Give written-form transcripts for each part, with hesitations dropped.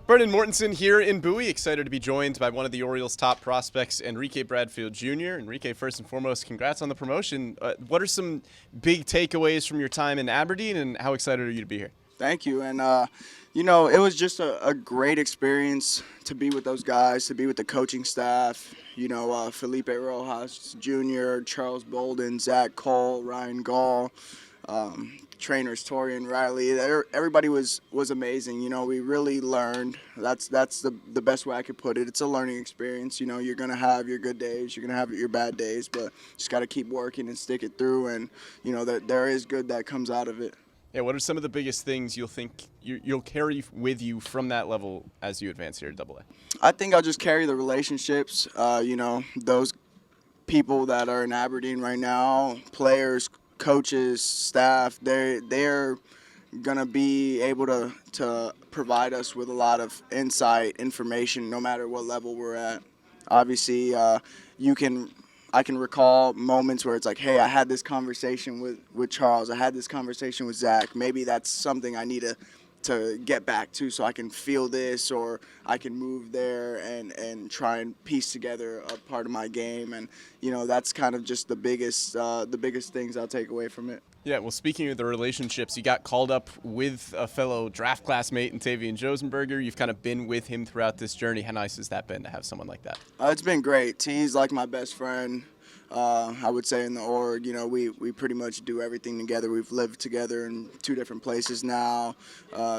Brendan Mortensen here in Bowie, excited to be joined by one of the Orioles' top prospects, Enrique Bradfield Jr. Enrique, first and foremost, congrats on the promotion. What are some big takeaways from your time in Aberdeen, and how excited are you to be here? Thank you. And, it was just a great experience to be with those guys, to be with the coaching staff, Felipe Rojas Jr., Charles Bolden, Zach Cole, Ryan Gall, trainers Tori and Riley. Everybody was amazing. We really learned. That's the best way I could put it. It's a learning experience. You're going to have your good days, you're going to have your bad days, but just got to keep working and stick it through, and that there is good that comes out of it. Yeah, what are some of the biggest things you'll carry with you from that level as you advance here at AA? I think I'll just carry the relationships. Those people that are in Aberdeen right now, players, coaches, staff, they're gonna be able to provide us with a lot of insight, information, no matter what level we're at. Obviously, I can recall moments where it's like, hey, I had this conversation with Charles, I had this conversation with Zach. Maybe that's something I need to get back to so I can feel this, or I can move there and try and piece together a part of my game. And, that's kind of just the biggest things I'll take away from it. Yeah, well, speaking of the relationships, you got called up with a fellow draft classmate in Tavian Josenberger. You've kind of been with him throughout this journey. How nice has that been to have someone like that? It's been great. He's like my best friend. I would say in the org, we pretty much do everything together. We've lived together in 2 different places now,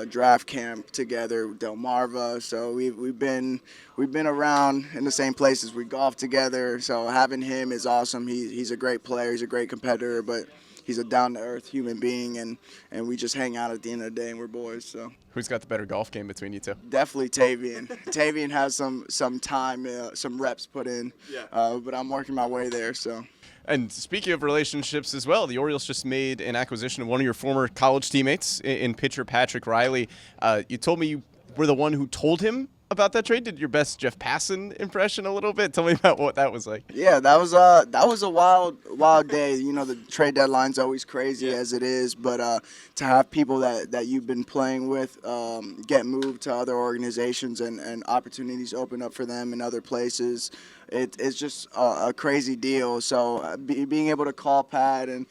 draft camp together, Delmarva. So we've been around in the same places. We golf together. So having him is awesome. He's a great player. He's a great competitor, but he's a down-to-earth human being, and we just hang out at the end of the day, and we're boys. So who's got the better golf game between you two? Definitely Tavian. Tavian has some time, some reps put in, but I'm working my way there. So. And speaking of relationships as well, the Orioles just made an acquisition of one of your former college teammates in pitcher Patrick Riley. You told me you were the one who told him about that trade. Did your best Jeff Passan impression a little bit? Tell me about what that was like. Yeah, that was a wild day. The trade deadline's always crazy as it is, but to have people that you've been playing with get moved to other organizations and opportunities open up for them in other places, it's just a crazy deal. So being able to call Pat and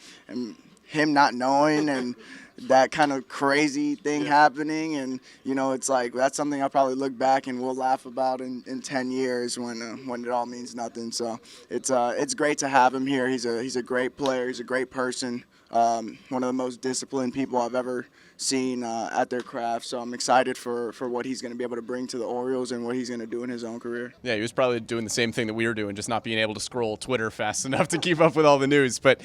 him not knowing and that kind of crazy thing happening, and it's like that's something I'll probably look back and we'll laugh about in 10 years when it all means nothing. So it's great to have him here. He's a great player. He's a great person. One of the most disciplined people I've ever seen at their craft. So I'm excited for what he's going to be able to bring to the Orioles and what he's going to do in his own career. Yeah, he was probably doing the same thing that we were doing, just not being able to scroll Twitter fast enough to keep up with all the news. But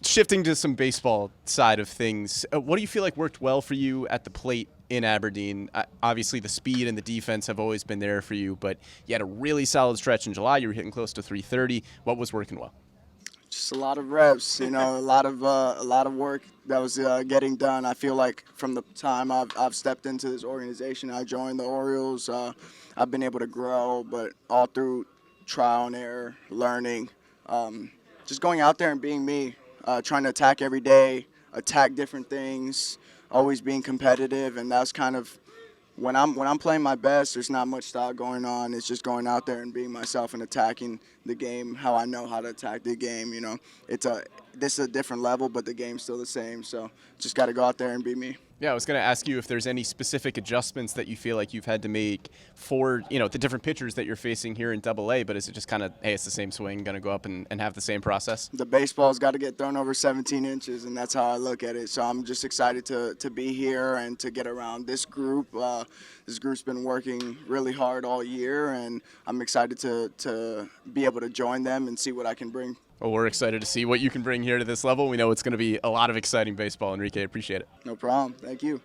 shifting to some baseball side of things, what do you feel like worked well for you at the plate in Aberdeen? Obviously, the speed and the defense have always been there for you, but you had a really solid stretch in July. You were hitting close to 330. What was working well? Just a lot of reps, a lot of work that was getting done. I feel like from the time I've stepped into this organization, I joined the Orioles, I've been able to grow, but all through trial and error, learning, just going out there and being me, trying to attack every day, attack different things, always being competitive, and that's kind of when I'm playing my best, there's not much thought going on. It's just going out there and being myself and attacking the game how I know how to attack the game. This is a different level, but the game's still the same. So just got to go out there and be me. Yeah, I was going to ask you if there's any specific adjustments that you feel like you've had to make for, the different pitchers that you're facing here in AA, but is it just kind of, hey, it's the same swing, going to go up and have the same process? The baseball's got to get thrown over 17 inches, and that's how I look at it. So I'm just excited to be here and to get around this group. This group's been working really hard all year, and I'm excited to be able to join them and see what I can bring. Well, we're excited to see what you can bring here to this level. We know it's going to be a lot of exciting baseball. Enrique, appreciate it. No problem. Thank you.